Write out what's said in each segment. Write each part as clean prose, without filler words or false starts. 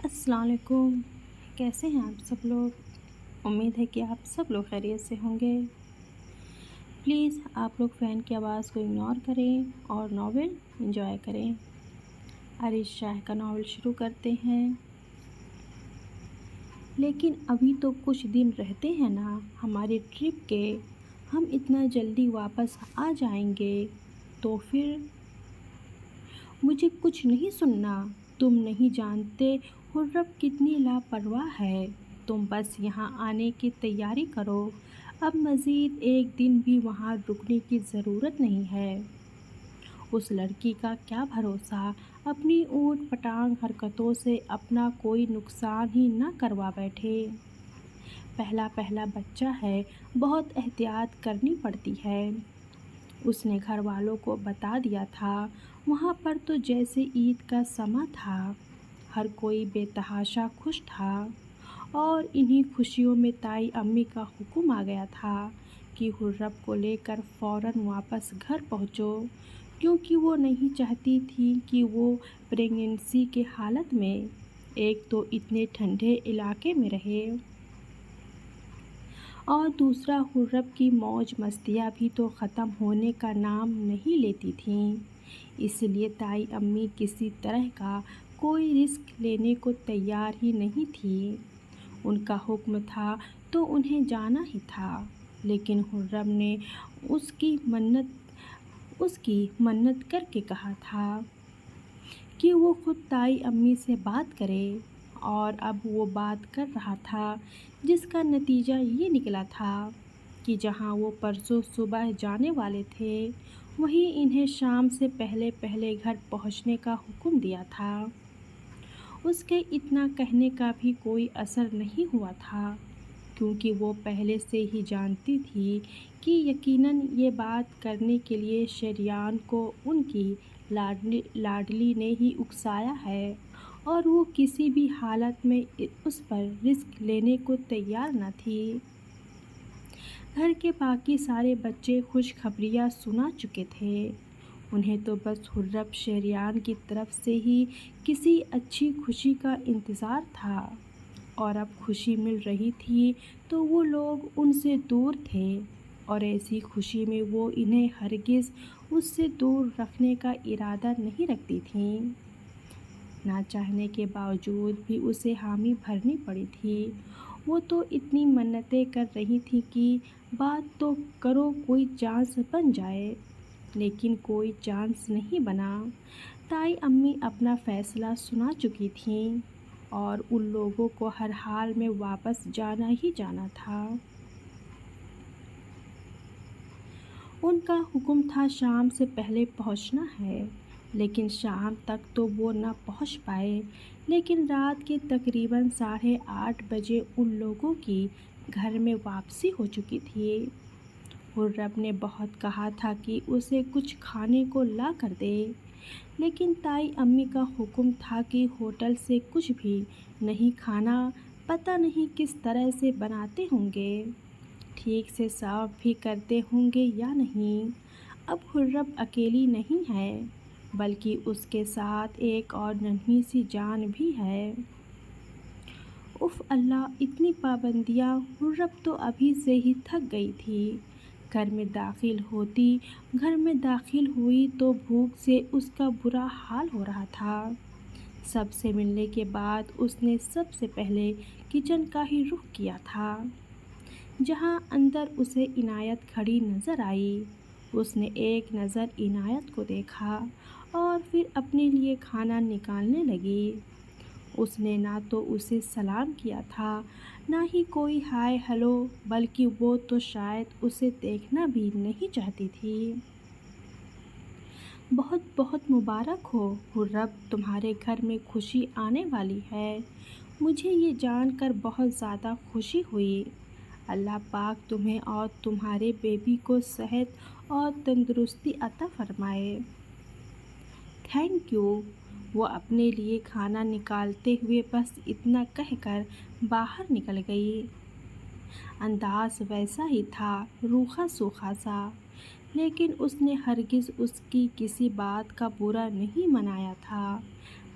السلام علیکم، کیسے ہیں آپ سب لوگ؟ امید ہے کہ آپ سب لوگ خیریت سے ہوں گے۔ پلیز آپ لوگ فین کی آواز کو اگنور کریں اور ناول انجوائے کریں۔ عریش شاہ کا ناول شروع کرتے ہیں۔ لیکن ابھی تو کچھ دن رہتے ہیں نا ہماری ٹرپ کے، ہم اتنا جلدی واپس آ جائیں گے تو پھر مجھے کچھ نہیں سننا۔ تم نہیں جانتے خرم کتنی لاپرواہ ہے۔ تم بس یہاں آنے کی تیاری کرو، اب مزید ایک دن بھی وہاں رکنے کی ضرورت نہیں ہے۔ اس لڑکی کا کیا بھروسہ، اپنی اوٹ پٹانگ حرکتوں سے اپنا کوئی نقصان ہی نہ کروا بیٹھے۔ پہلا پہلا بچہ ہے، بہت احتیاط کرنی پڑتی ہے۔ اس نے گھر والوں کو بتا دیا تھا۔ وہاں پر تو جیسے عید کا سماں تھا، ہر کوئی بے تحاشا خوش تھا، اور انہی خوشیوں میں تائی امی کا حکم آ گیا تھا کہ خرم کو لے کر فوراً واپس گھر پہنچو، کیونکہ وہ نہیں چاہتی تھی کہ وہ پریگننسی کے حالت میں ایک تو اتنے ٹھنڈے علاقے میں رہے، اور دوسرا خرم کی موج مستیاں بھی تو ختم ہونے کا نام نہیں لیتی تھیں۔ اس لیے تائی امی کسی طرح کا کوئی رسک لینے کو تیار ہی نہیں تھی۔ ان کا حکم تھا تو انہیں جانا ہی تھا، لیکن خرم نے اس کی منت کر کے کہا تھا کہ وہ خود تائی امی سے بات کرے، اور اب وہ بات کر رہا تھا، جس کا نتیجہ یہ نکلا تھا کہ جہاں وہ پرسوں صبح جانے والے تھے، وہیں انہیں شام سے پہلے پہلے گھر پہنچنے کا حکم دیا تھا۔ اس کے اتنا کہنے کا بھی کوئی اثر نہیں ہوا تھا، کیونکہ وہ پہلے سے ہی جانتی تھی کہ یقیناً یہ بات کرنے کے لیے شریان کو ان کی لاڈلی نے ہی اکسایا ہے، اور وہ کسی بھی حالت میں اس پر رسک لینے کو تیار نہ تھی۔ گھر کے باقی سارے بچے خوشخبریاں سنا چکے تھے، انہیں تو بس خرم شریان کی طرف سے ہی کسی اچھی خوشی کا انتظار تھا، اور اب خوشی مل رہی تھی تو وہ لوگ ان سے دور تھے، اور ایسی خوشی میں وہ انہیں ہرگز اس سے دور رکھنے کا ارادہ نہیں رکھتی تھیں۔ نہ چاہنے کے باوجود بھی اسے حامی بھرنی پڑی تھی۔ وہ تو اتنی منتیں کر رہی تھی کہ بات تو کرو کوئی چانس بن جائے، لیکن کوئی چانس نہیں بنا۔ تائی امی اپنا فیصلہ سنا چکی تھیں، اور ان لوگوں کو ہر حال میں واپس جانا ہی جانا تھا۔ ان کا حکم تھا شام سے پہلے پہنچنا ہے، لیکن شام تک تو وہ نہ پہنچ پائے، لیکن رات کے تقریباً 8:30 بجے ان لوگوں کی گھر میں واپسی ہو چکی تھی۔ خرم نے بہت کہا تھا کہ اسے کچھ کھانے کو لا کر دے، لیکن تائی امی کا حکم تھا کہ ہوٹل سے کچھ بھی نہیں کھانا، پتہ نہیں کس طرح سے بناتے ہوں گے، ٹھیک سے صاف بھی کرتے ہوں گے یا نہیں۔ اب خرم اکیلی نہیں ہے، بلکہ اس کے ساتھ ایک اور ننھی سی جان بھی ہے۔ اف اللہ، اتنی پابندیاں! خرم تو ابھی سے ہی تھک گئی تھی۔ گھر میں داخل ہوئی تو بھوک سے اس کا برا حال ہو رہا تھا۔ سب سے ملنے کے بعد اس نے سب سے پہلے کچن کا ہی رخ کیا تھا، جہاں اندر اسے عنایت کھڑی نظر آئی۔ اس نے ایک نظر عنایت کو دیکھا اور پھر اپنے لیے کھانا نکالنے لگی۔ اس نے نہ تو اسے سلام کیا تھا، نہ ہی کوئی ہائے ہلو، بلکہ وہ تو شاید اسے دیکھنا بھی نہیں چاہتی تھی۔ بہت بہت مبارک ہو خرم، تمہارے گھر میں خوشی آنے والی ہے۔ مجھے یہ جان کر بہت زیادہ خوشی ہوئی۔ اللہ پاک تمہیں اور تمہارے بیبی کو صحت اور تندرستی عطا فرمائے۔ Thank you. وہ اپنے لیے کھانا نکالتے ہوئے بس اتنا کہہ کر باہر نکل گئی۔ انداز ویسا ہی تھا، روکھا سوکھا سا، لیکن اس نے ہرگز اس کی کسی بات کا برا نہیں منایا تھا،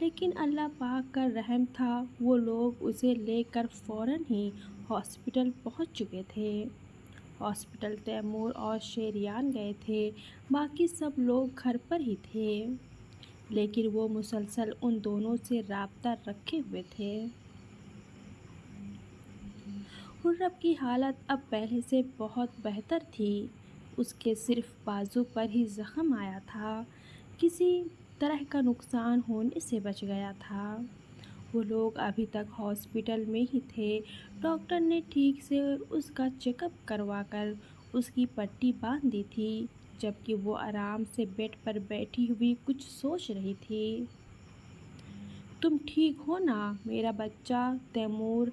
لیکن اللہ پاک کا رحم تھا، وہ لوگ اسے لے کر فوراً ہی ہاسپٹل پہنچ چکے تھے۔ ہاسپٹل تیمور اور شریان گئے تھے، باقی سب لوگ گھر پر ہی تھے، لیکن وہ مسلسل ان دونوں سے رابطہ رکھے ہوئے تھے۔ خرم کی حالت اب پہلے سے بہت بہتر تھی، اس کے صرف بازو پر ہی زخم آیا تھا، کسی طرح کا نقصان ہونے سے بچ گیا تھا۔ وہ لوگ ابھی تک ہاسپٹل میں ہی تھے۔ ڈاکٹر نے ٹھیک سے اس کا چیک اپ کروا کر اس کی پٹی باندھ دی تھی، جبکہ وہ آرام سے بیڈ پر بیٹھی ہوئی کچھ سوچ رہی تھی۔ تم ٹھیک ہو نا میرا بچہ؟ تیمور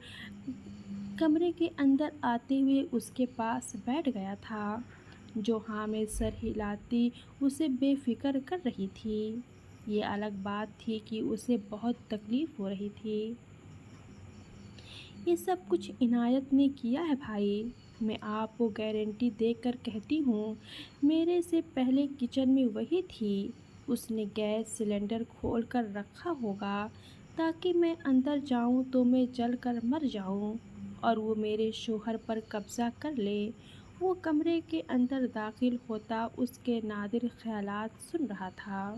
کمرے کے اندر آتے ہوئے اس کے پاس بیٹھ گیا تھا، جو ہاں میں سر ہلاتی اسے بے فکر کر رہی تھی۔ یہ الگ بات تھی کہ اسے بہت تکلیف ہو رہی تھی۔ یہ سب کچھ عنایت نے کیا ہے بھائی، میں آپ کو گارنٹی دے کر کہتی ہوں، میرے سے پہلے کچن میں وہی تھی۔ اس نے گیس سلنڈر کھول کر رکھا ہوگا تاکہ میں اندر جاؤں تو میں جل کر مر جاؤں اور وہ میرے شوہر پر قبضہ کر لے۔ وہ کمرے کے اندر داخل ہوتا اس کے نادر خیالات سن رہا تھا۔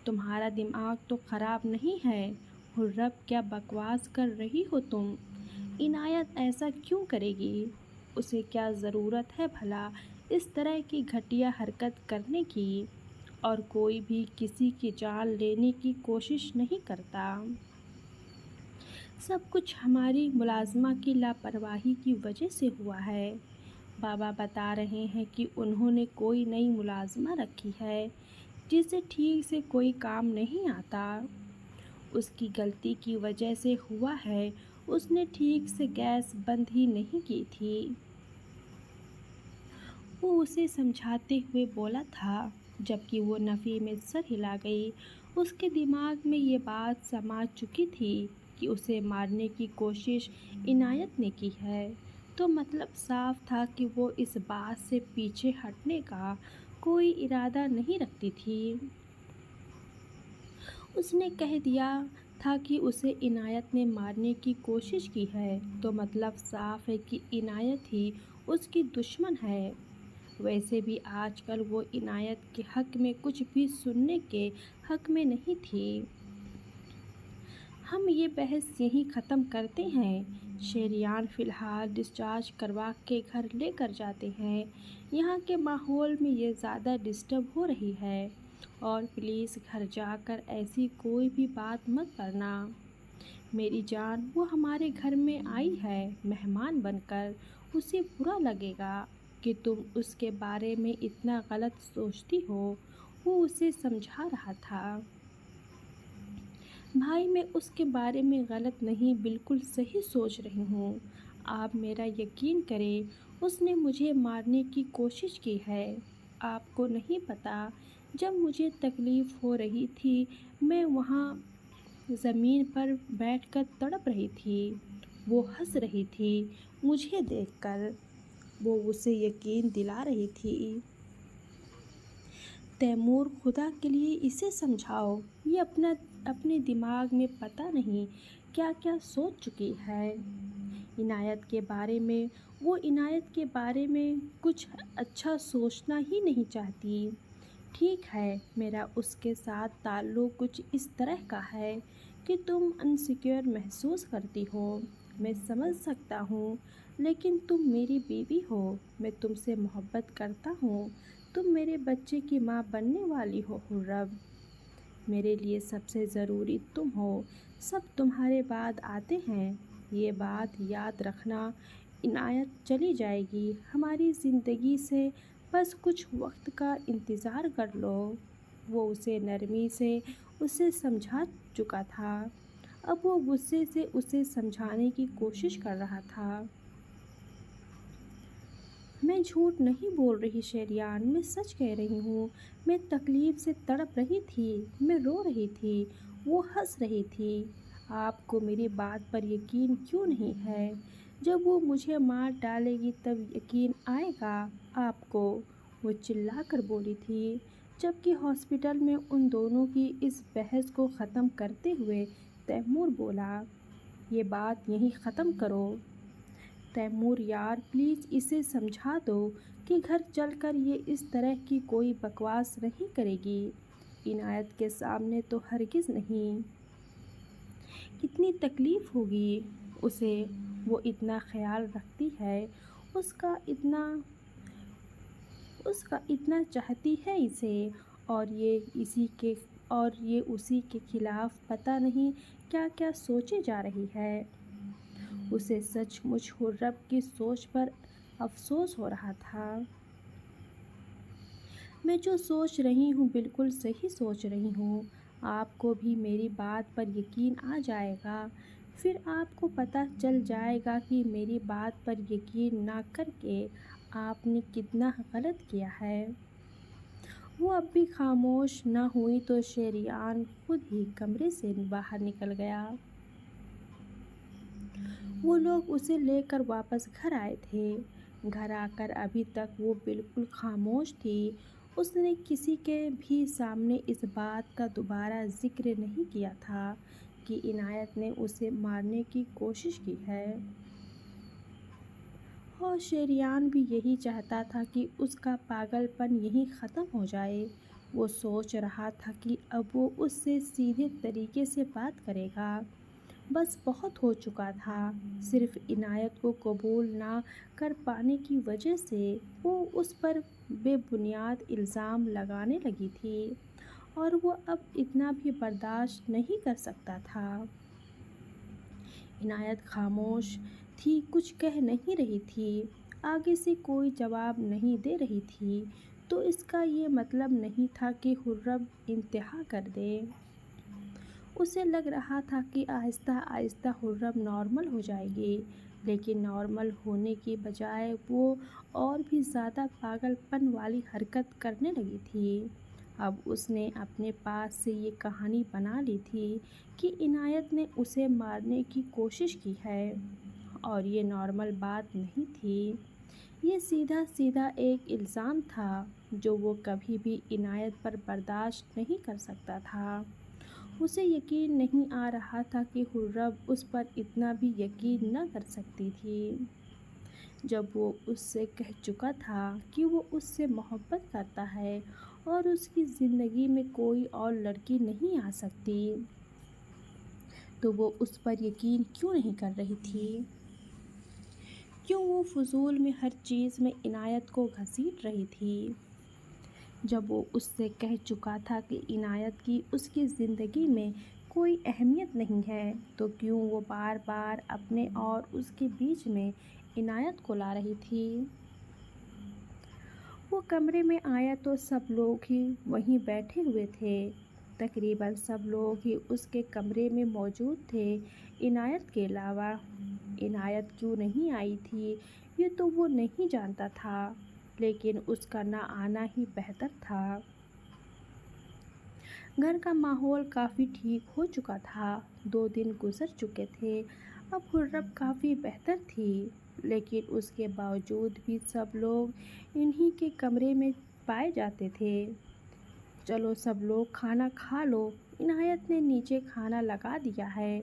تمہارا دماغ تو خراب نہیں ہے خرم، کیا بکواس کر رہی ہو تم؟ عنایت ایسا کیوں کرے گی؟ اسے کیا ضرورت ہے بھلا اس طرح کی گھٹیا حرکت کرنے کی؟ اور کوئی بھی کسی کی جان لینے کی کوشش نہیں کرتا۔ سب کچھ ہماری ملازمہ کی لاپرواہی کی وجہ سے ہوا ہے۔ بابا بتا رہے ہیں کہ انہوں نے کوئی نئی ملازمہ رکھی ہے جسے ٹھیک سے کوئی کام نہیں آتا۔ اس کی غلطی کی وجہ سے ہوا ہے، اس نے ٹھیک سے گیس بند ہی نہیں کی تھی۔ وہ اسے سمجھاتے ہوئے بولا تھا، جبکہ وہ نفی میں سر ہلا گئی۔ اس کے دماغ میں یہ بات سما چکی تھی کہ اسے مارنے کی کوشش عنایت نے کی ہے، تو مطلب صاف تھا کہ وہ اس بات سے پیچھے ہٹنے کا کوئی ارادہ نہیں رکھتی تھی۔ اس نے کہہ دیا تھا کہ اسے عنایت نے مارنے کی کوشش کی ہے، تو مطلب صاف ہے کہ عنایت ہی اس کی دشمن ہے۔ ویسے بھی آج کل وہ عنایت کے حق میں کچھ بھی سننے کے حق میں نہیں تھی۔ ہم یہ بحث یہیں ختم کرتے ہیں۔ شریان فی الحال ڈسچارج کروا کے گھر لے کر جاتے ہیں۔ یہاں کے ماحول میں یہ زیادہ ڈسٹرب ہو رہی ہے، اور پلیز گھر جا کر ایسی کوئی بھی بات مت کرنا۔ میری جان، وہ ہمارے گھر میں آئی ہے مہمان بن کر، اسے برا لگے گا کہ تم اس کے بارے میں اتنا غلط سوچتی ہو۔ وہ اسے سمجھا رہا تھا۔ بھائی میں اس کے بارے میں غلط نہیں، بالکل صحیح سوچ رہی ہوں۔ آپ میرا یقین کریں، اس نے مجھے مارنے کی کوشش کی ہے۔ آپ کو نہیں پتہ، جب مجھے تکلیف ہو رہی تھی میں وہاں زمین پر بیٹھ کر تڑپ رہی تھی۔ وہ ہنس رہی تھی مجھے دیکھ کر، وہ اسے یقین دلا رہی تھی۔ تیمور، خدا کے لیے اسے سمجھاؤ، یہ اپنے دماغ میں پتہ نہیں کیا کیا سوچ چکی ہے عنایت کے بارے میں۔ وہ عنایت کے بارے میں کچھ اچھا سوچنا ہی نہیں چاہتی۔ ٹھیک ہے، میرا اس کے ساتھ تعلق کچھ اس طرح کا ہے کہ تم انسیکیور محسوس کرتی ہو، میں سمجھ سکتا ہوں، لیکن تم میری بیوی ہو، میں تم سے محبت کرتا ہوں، تم میرے بچے کی ماں بننے والی ہو خرم۔ میرے لیے سب سے ضروری تم ہو، سب تمہارے بعد آتے ہیں۔ یہ بات یاد رکھنا۔ عنایت چلی جائے گی ہماری زندگی سے، بس کچھ وقت کا انتظار کر لو۔ وہ اسے نرمی سے اسے سمجھا چکا تھا، اب وہ غصے سے اسے سمجھانے کی کوشش کر رہا تھا۔ میں جھوٹ نہیں بول رہی شریان، میں سچ کہہ رہی ہوں، میں تکلیف سے تڑپ رہی تھی، میں رو رہی تھی، وہ ہنس رہی تھی۔ آپ کو میری بات پر یقین کیوں نہیں ہے؟ جب وہ مجھے مار ڈالے گی تب یقین آئے گا آپ کو، وہ چلا کر بولی تھی۔ جبکہ ہاسپٹل میں ان دونوں کی اس بحث کو ختم کرتے ہوئے تیمور بولا، یہ بات یہیں ختم کرو۔ تیمور یار پلیز اسے سمجھا دو کہ گھر چل کر یہ اس طرح کی کوئی بکواس نہیں کرے گی، عنایت کے سامنے تو ہرگز نہیں۔ کتنی تکلیف ہوگی اسے، وہ اتنا خیال رکھتی ہے اس کا اتنا چاہتی ہے اسے، اور یہ اسی کے خلاف پتہ نہیں کیا کیا سوچے جا رہی ہے۔ اسے سچ مچ خرم کی سوچ پر افسوس ہو رہا تھا۔ میں جو سوچ رہی ہوں بالکل صحیح سوچ رہی ہوں، آپ کو بھی میری بات پر یقین آ جائے گا، پھر آپ کو پتہ چل جائے گا کہ میری بات پر یقین نہ کر کے آپ نے کتنا غلط کیا ہے۔ وہ اب بھی خاموش نہ ہوئی تو شریان خود ہی کمرے سے باہر نکل گیا۔ وہ لوگ اسے لے کر واپس گھر آئے تھے۔ گھر آ کر ابھی تک وہ بالکل خاموش تھی۔ اس نے کسی کے بھی سامنے اس بات کا دوبارہ ذکر نہیں کیا تھا کہ عنایت نے اسے مارنے کی کوشش کی ہے۔ اور شریان بھی یہی چاہتا تھا کہ اس کا پاگل پن یہیں ختم ہو جائے۔ وہ سوچ رہا تھا کہ اب وہ اس سے سیدھے طریقے سے بات کرے گا۔ بس بہت ہو چکا تھا۔ صرف عنایت کو قبول نہ کر پانے کی وجہ سے وہ اس پر بے بنیاد الزام لگانے لگی تھی، اور وہ اب اتنا بھی برداشت نہیں کر سکتا تھا۔ عنایت خاموش تھی، کچھ کہہ نہیں رہی تھی، آگے سے کوئی جواب نہیں دے رہی تھی، تو اس کا یہ مطلب نہیں تھا کہ خرم انتہا کر دے۔ اسے لگ رہا تھا کہ آہستہ آہستہ خرم نارمل ہو جائے گی، لیکن نارمل ہونے کی بجائے وہ اور بھی زیادہ پاگل پن والی حرکت کرنے لگی تھی۔ اب اس نے اپنے پاس سے یہ کہانی بنا لی تھی کہ عنایت نے اسے مارنے کی کوشش کی ہے، اور یہ نارمل بات نہیں تھی، یہ سیدھا سیدھا ایک الزام تھا جو وہ کبھی بھی عنایت پر برداشت نہیں کر سکتا تھا۔ اسے یقین نہیں آ رہا تھا کہ خرم اس پر اتنا بھی یقین نہ کر سکتی تھی، جب وہ اس سے کہہ چکا تھا کہ وہ اس سے محبت کرتا ہے اور اس کی زندگی میں کوئی اور لڑکی نہیں آ سکتی، تو وہ اس پر یقین کیوں نہیں کر رہی تھی؟ کیوں وہ فضول میں ہر چیز میں عنایت کو گھسیٹ رہی تھی؟ جب وہ اس سے کہہ چکا تھا کہ عنایت کی اس کی زندگی میں کوئی اہمیت نہیں ہے، تو کیوں وہ بار بار اپنے اور اس کے بیچ میں عنایت کو لا رہی تھی؟ وہ کمرے میں آیا تو سب لوگ ہی وہیں بیٹھے ہوئے تھے، تقریباً سب لوگ ہی اس کے کمرے میں موجود تھے عنایت کے علاوہ۔ عنایت کیوں نہیں آئی تھی یہ تو وہ نہیں جانتا تھا، لیکن اس کا نہ آنا ہی بہتر تھا۔ گھر کا ماحول کافی ٹھیک ہو چکا تھا، 2 دن گزر چکے تھے، اب خرم کافی بہتر تھی، لیکن اس کے باوجود بھی سب لوگ انہی کے کمرے میں پائے جاتے تھے۔ چلو سب لوگ کھانا کھا لو، عنایت نے نیچے کھانا لگا دیا ہے،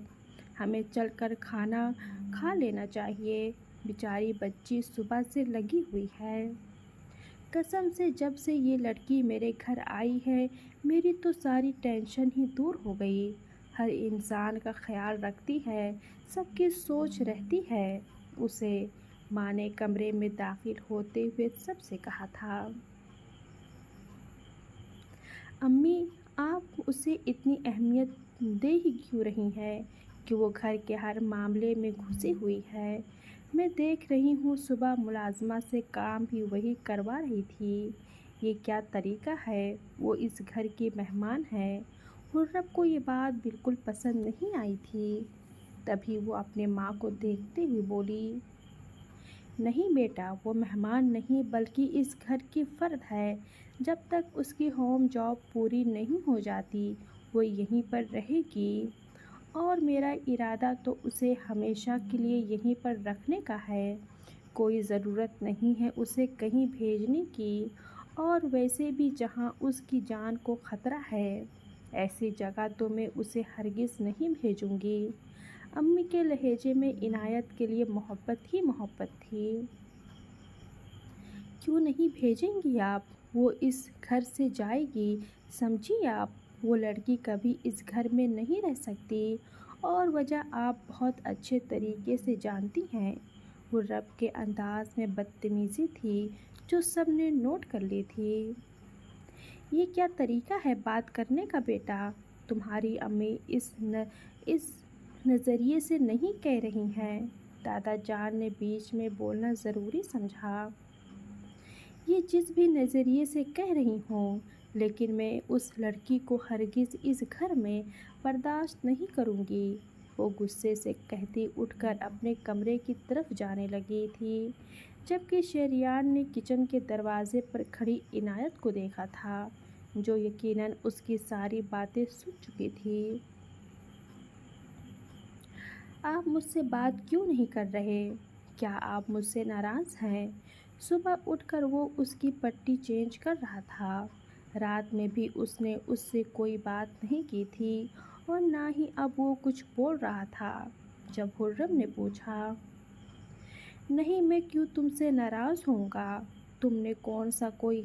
ہمیں چل کر کھانا کھا لینا چاہیے، بیچاری بچی صبح سے لگی ہوئی ہے۔ قسم سے جب سے یہ لڑکی میرے گھر آئی ہے میری تو ساری ٹینشن ہی دور ہو گئی، ہر انسان کا خیال رکھتی ہے، سب کی سوچ رہتی ہے اسے، ماں نے کمرے میں داخل ہوتے ہوئے سب سے کہا تھا۔ امی آپ اسے اتنی اہمیت دے ہی کیوں رہی ہیں کہ وہ گھر کے ہر معاملے میں گھسی ہوئی ہے؟ میں دیکھ رہی ہوں صبح ملازمہ سے کام بھی وہی کروا رہی تھی، یہ کیا طریقہ ہے؟ وہ اس گھر کی مہمان ہے۔ خرم کو یہ بات بالکل پسند نہیں آئی تھی، تبھی وہ اپنے ماں کو دیکھتے ہوئے بولی، نہیں بیٹا وہ مہمان نہیں بلکہ اس گھر کی فرد ہے، جب تک اس کی ہوم جاب پوری نہیں ہو جاتی وہ یہیں پر رہے گی، اور میرا ارادہ تو اسے ہمیشہ کے لیے یہیں پر رکھنے کا ہے، کوئی ضرورت نہیں ہے اسے کہیں بھیجنے کی، اور ویسے بھی جہاں اس کی جان کو خطرہ ہے ایسی جگہ تو میں اسے ہرگز نہیں بھیجوں گی۔ امی کے لہجے میں عنایت کے لیے محبت ہی محبت تھی۔ کیوں نہیں بھیجیں گی آپ؟ وہ اس گھر سے جائے گی، سمجھی آپ؟ وہ لڑکی کبھی اس گھر میں نہیں رہ سکتی، اور وجہ آپ بہت اچھے طریقے سے جانتی ہیں۔ خرم کے انداز میں بدتمیزی تھی جو سب نے نوٹ کر لی تھی۔ یہ کیا طریقہ ہے بات کرنے کا بیٹا؟ تمہاری امی اس نظریے سے نہیں کہہ رہی ہیں۔ دادا جان نے بیچ میں بولنا ضروری سمجھا۔ یہ جس بھی نظریے سے کہہ رہی ہوں، لیکن میں اس لڑکی کو ہرگز اس گھر میں برداشت نہیں کروں گی۔ وہ غصے سے کہتی اٹھ کر اپنے کمرے کی طرف جانے لگی تھی، جبکہ شہریار نے کچن کے دروازے پر کھڑی عنایت کو دیکھا تھا، جو یقیناً اس کی ساری باتیں سن چکی تھی۔ آپ مجھ سے بات کیوں نہیں کر رہے؟ کیا آپ مجھ سے ناراض ہیں؟ صبح اٹھ کر وہ اس کی پٹی چینج کر رہا تھا۔ رات میں بھی اس نے اس سے کوئی بات نہیں کی تھی، اور نہ ہی اب وہ کچھ بول رہا تھا۔ جب خرم نے پوچھا، نہیں میں کیوں تم سے ناراض ہوں گا؟ تم نے کون سا کوئی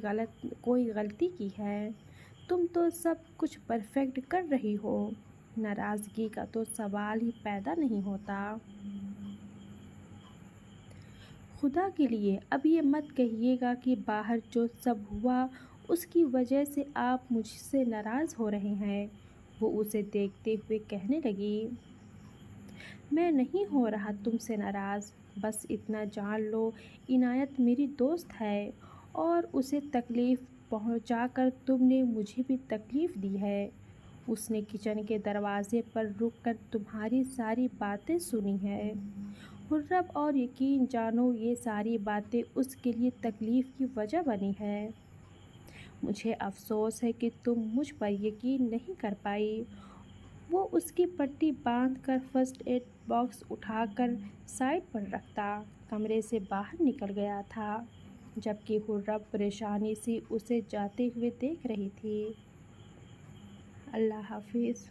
غلطی کی ہے؟ تم تو سب کچھ پرفیکٹ کر رہی ہو، ناراضگی کا تو سوال ہی پیدا نہیں ہوتا۔ خدا کے لیے اب یہ مت کہیے گا کہ باہر جو سب ہوا اس کی وجہ سے آپ مجھ سے ناراض ہو رہے ہیں۔ وہ اسے دیکھتے ہوئے کہنے لگی، میں نہیں ہو رہا تم سے ناراض، بس اتنا جان لو عنایت میری دوست ہے، اور اسے تکلیف پہنچا کر تم نے مجھے بھی تکلیف دی ہے۔ اس نے کچن کے دروازے پر رک کر تمہاری ساری باتیں سنی ہیں خرم، اور یقین جانو یہ ساری باتیں اس کے لیے تکلیف کی وجہ بنی ہیں۔ مجھے افسوس ہے کہ تم مجھ پر یقین نہیں کر پائی۔ وہ اس کی پٹی باندھ کر فرسٹ ایڈ باکس اٹھا کر سائیڈ پر رکھتا کمرے سے باہر نکل گیا تھا، جبکہ خرم پریشانی سے اسے جاتے ہوئے دیکھ رہی تھی۔ اللہ حافظ۔